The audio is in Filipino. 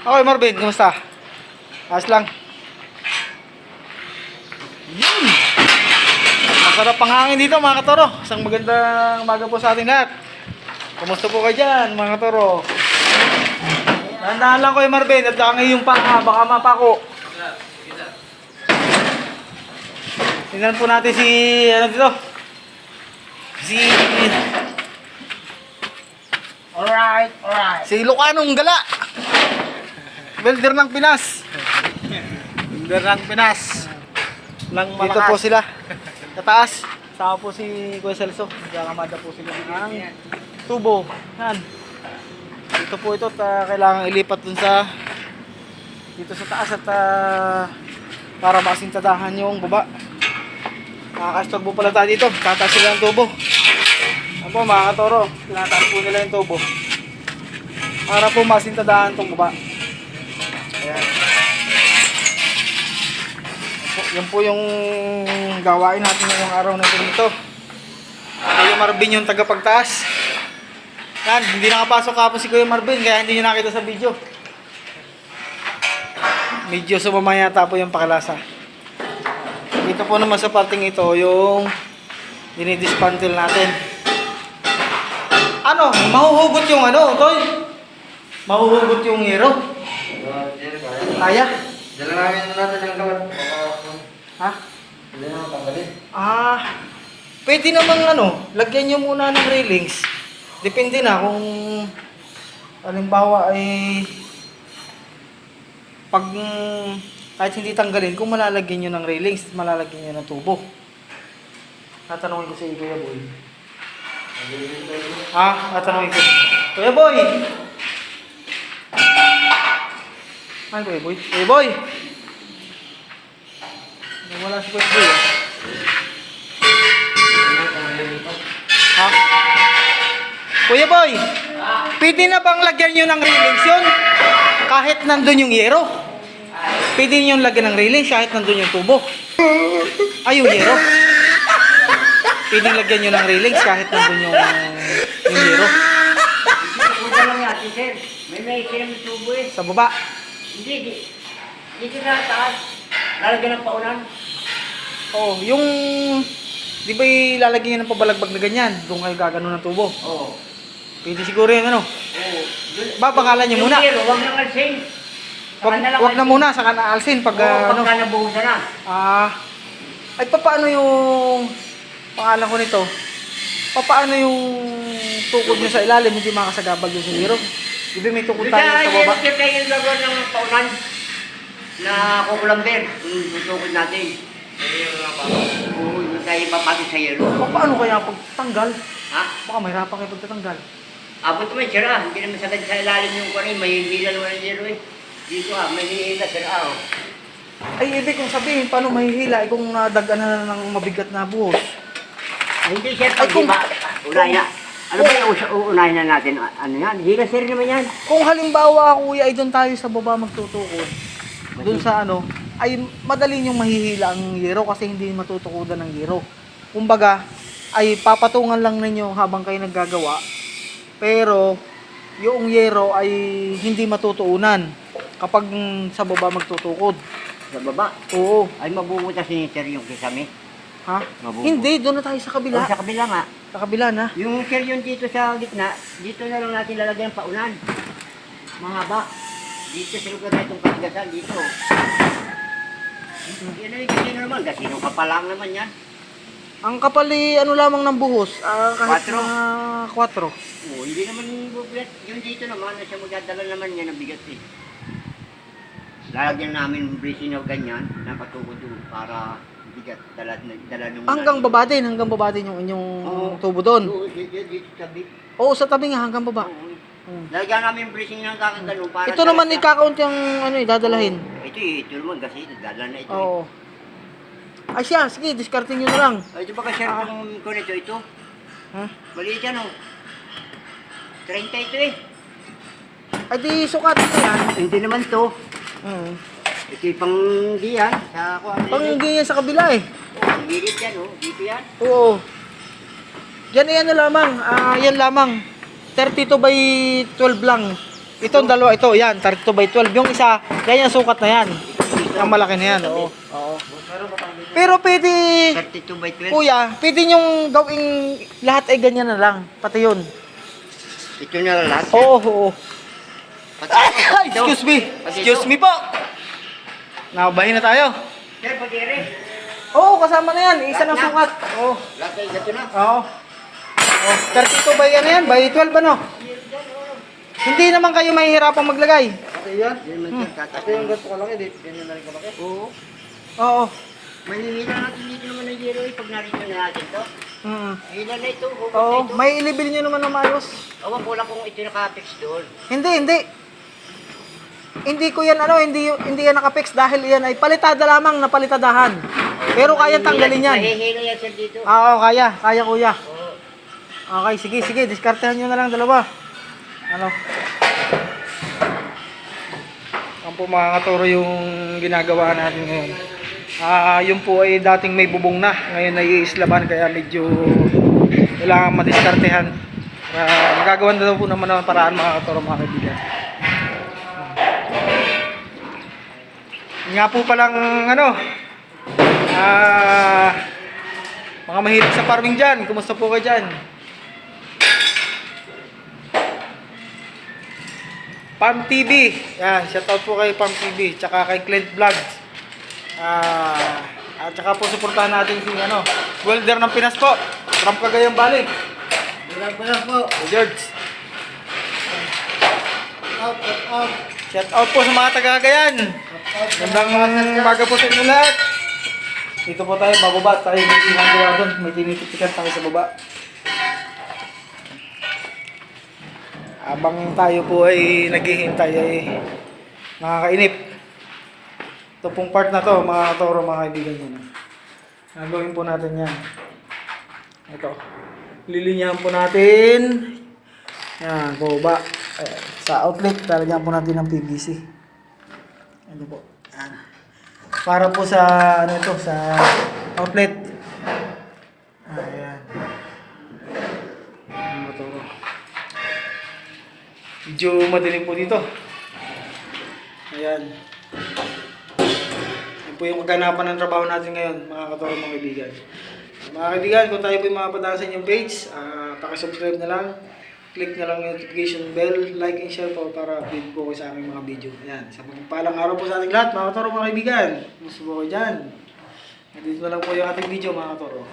Okay, Marvin, kumusta? Ayos lang. Yun! Masarap ang hangin dito mga katoro. Isang magandang umaga po sa ating lahat. Kumusta po kayo dyan mga katoro? Tandaan lang ko yung Marvin at ang iyong paa, baka mapako. Tingnan po natin si, ano dito? Si... Alright. Si Lucanong Gala. Welder ng Pinas. Welder ng Pinas. Dito po sila. Sa taas. Sama po si Kuya Celso. Nagkakamada po sila ng tubo. Yan. Dito po ito. Kailangan ilipat dun sa dito sa taas at para masintadahan yung baba. Nakakastog po pala tayo dito. Tataas sila ng tubo. Ano po mga katoro. Tinataas po nila yung tubo. Para po masintadahan itong baba. Ayan. Yan po yung gawain natin ngayong araw na ito. Kuya Marvin yung tagapagtaas. Yan, hindi nakapasok kapon si Kuya Marvin kaya hindi nyo nakita sa video. Medyo sumama yata po yung pakalasa. Dito po naman sa parting ito yung dinidispantle natin. Ano? Mahuhugot yung ano, Toy? Mahuhugot yung hero? Kaya? Dala namin natin ng kalat. Ha? Hindi naman tanggalin. Pwede namang ano, lagyan nyo muna ng railings. Depende na kung halimbawa ay pag kahit hindi tanggalin, kung malalagyan nyo ng railings, malalagyan nyo ng tubo. Tatanungin ko sa iyo, Kuya Boy. Tatanungin ko. Kuya Boy! Ay, Kuya Boy. Kuya Boy! Wala si Kuya Boy. Ha? Kuya Boy! Pwede na bang lagyan nyo ng railings yun? Kahit nandun yung yero? Pwede nyo lagyan ng railings kahit nandun yung tubo? Ay, yung yero? Pwede lagyan nyo ng railings kahit nandun yung yero? Punta lang natin, sir. May sila ng tubo eh. Sa baba? Hindi. Dito na taas. Lalagyan ng paunan. Oo, yung... Di ba ilalagyan nyo ng pabalagbag na ganyan? Doon kayo gagano ng tubo? Oo. Pwede siguro yung ano? Oo. Babangalan nyo muna. Yung huwag nang alsin. Wag na muna, saka na alsin pag ano. Pagka nabuhusan na. Ay paano yung pangalan ko nito? Paano yung tukod nyo sa ilalim hindi makasagabal yung siniro? Di ba may tukod tayo sa baba? Dito tayo yung gagawin ng paunan na kukulamber. Tutukod natin. Oo, yung tayo papasok sa yelo. Paano kaya pag tanggal? Ha? Baka mahirapan kayo pagtatanggal. Abot naman sira. Hindi naman sagad sa ilalim yung kunin. May hila naman ng yelo eh. Dito may hila sira oh. Ay, ibig kong sabihin, paano mahihila kung nadagan na ng mabigat na buhos? Hindi sir, pag di ba, unay na. Ano ba yung uunahin na natin? Ano yan? Hila sir naman yan. Kung halimbawa, kuya, ay doon tayo sa baba magtutukod. Doon sa ano, ay madali niyong mahihila ang yero kasi hindi matutukodan ng yero. Kumbaga, ay papatungan lang ninyo habang kayo naggagawa. Pero, yung yero ay hindi matutuunan kapag sa baba magtutukod. Sa baba? Oo. Ay mabubutas ni sir yung kisame. Ha? Mabubo. Hindi, doon na tayo sa kabila. O sa kabila nga. Sa kabila na. Yung sir yung dito sa gitna, dito na lang natin lalagyan ng paunan. Mahaba. Dito sa lugar na itong katigasan, dito. Yan na yung kasino naman, kasino kapalang naman yan. Ang kapali, ano lamang ng buhos? Kahit 4. mga 4. Oo, hindi naman bubuhat. Yung dito naman, siya magdadala naman niya ng bigat eh. Lalagyan namin bracing o ganyan, napatukod doon para bigat dala nung... Hanggang baba din yung inyong tubo doon. Oo, dito tabi. Oo, sa tabi nga, hanggang baba. Oo. Lalagyan namin bracing ng kakagano para... Ito naman ikakaunt yung ano, dadalahin. Ito naman kasi dadala na ito. Oo. Ay siya, sige, discarding nyo na lang. Ay, ito ba kasi itong kunito ito? Ha? Maliit yan oh. 30 ito eh. Ay di, sukatin mo yan. Hindi naman to. Ito yung pang diyan. Sa ako ang Panggiyan sa kabila eh. ang gilid yan oh. Dito yan. Oo. Yan, yan na lamang. Yan lamang. 32 by 12 lang. Itong dalawa, ito, yan, 32 by 12. Yung isa, yan yung sukat na yan. Ang malaki na yan, oo. Oo. Pero pwede, 32 by 12. kuya, pwede nyong gawing lahat ay ganyan na lang. Pati yun. Ito na lang lahat. Oo, oo. Pati ito. Excuse me. Pati Excuse ito. me po. Nakabahin na tayo. Sir, pati rin. Oo, kasama na yan. Isa ng sukat. Oo. Lahat ay gato na. Oo. Oh, 32 by ano yan? By 12 ano? Hindi naman kayo mahihirapang maglagay. Yan man sir, tatas. ganito kalaki, ganyan na rin kalaki. Oo. Oo. Manimila natin dito naman ng zero pag narito na natin to. Ilan na ito? Hukot na Oo, ito. may ilibil nyo naman na maayos. Awan ko lang kung ito naka-fix doon. Hindi. Hindi ko yan hindi yan nakapix dahil yan ay palitada lamang na palitadahan. Pero kaya tanggalin yan. Mahihila yan sir dito. Oo, kaya kuya. Oo. Okay, sige, diskartehan nyo na lang dalawa. Ano? Ang po mga katoro yung ginagawa natin ngayon. Yun po ay dating may bubong na. Ngayon ay iislaban kaya medyo kailangan madiskartehan. Magagawan na daw po naman ng paraan mga katoro, mga kaibigan. Nga po palang mga mahilig sa farming dyan. Kumusta po kayo dyan? Farm TV. Yan, shoutout po kay Farm TV. Tsaka kay Clint Vlogs. At tsaka po suportahan natin si welder ng Pinas po. From Cagayan Valley. Bilang po. Si George. Shoutout po sa mga taga-Cagayan. Gandang umaga po sa inyo lahat. Dito po tayo, bababa. Tayo may ginagawa doon. May tinititikan tayo sa baba. Habang tayo po ay naghihintay ay nakakainip. Ito pong part na to, mga katoro, mga kaibigan nyo. Nagawin po natin yan. Ito. Lilinyahan po natin. Yan, baba. Sa outlet, talagyan po natin ng PVC. Ito po. Yan. Para po sa, sa outlet. Ayan. Mga katoro. Medyo madilim po dito. Ayan. Yan po yung kaganapan ng trabaho natin ngayon, mga katoro, mga kaibigan. Mga kaibigan, kung tayo po yung makapadaan sa inyong page, pakisubscribe na lang. Click na lang yung notification bell, like and share po para update po kayo sa aming mga video. Ayan. Sa pagpalang araw po sa ating lahat, mga katoro, mga kaibigan. Gusto po kayo dyan. Dito na lang po yung ating video, mga katoro.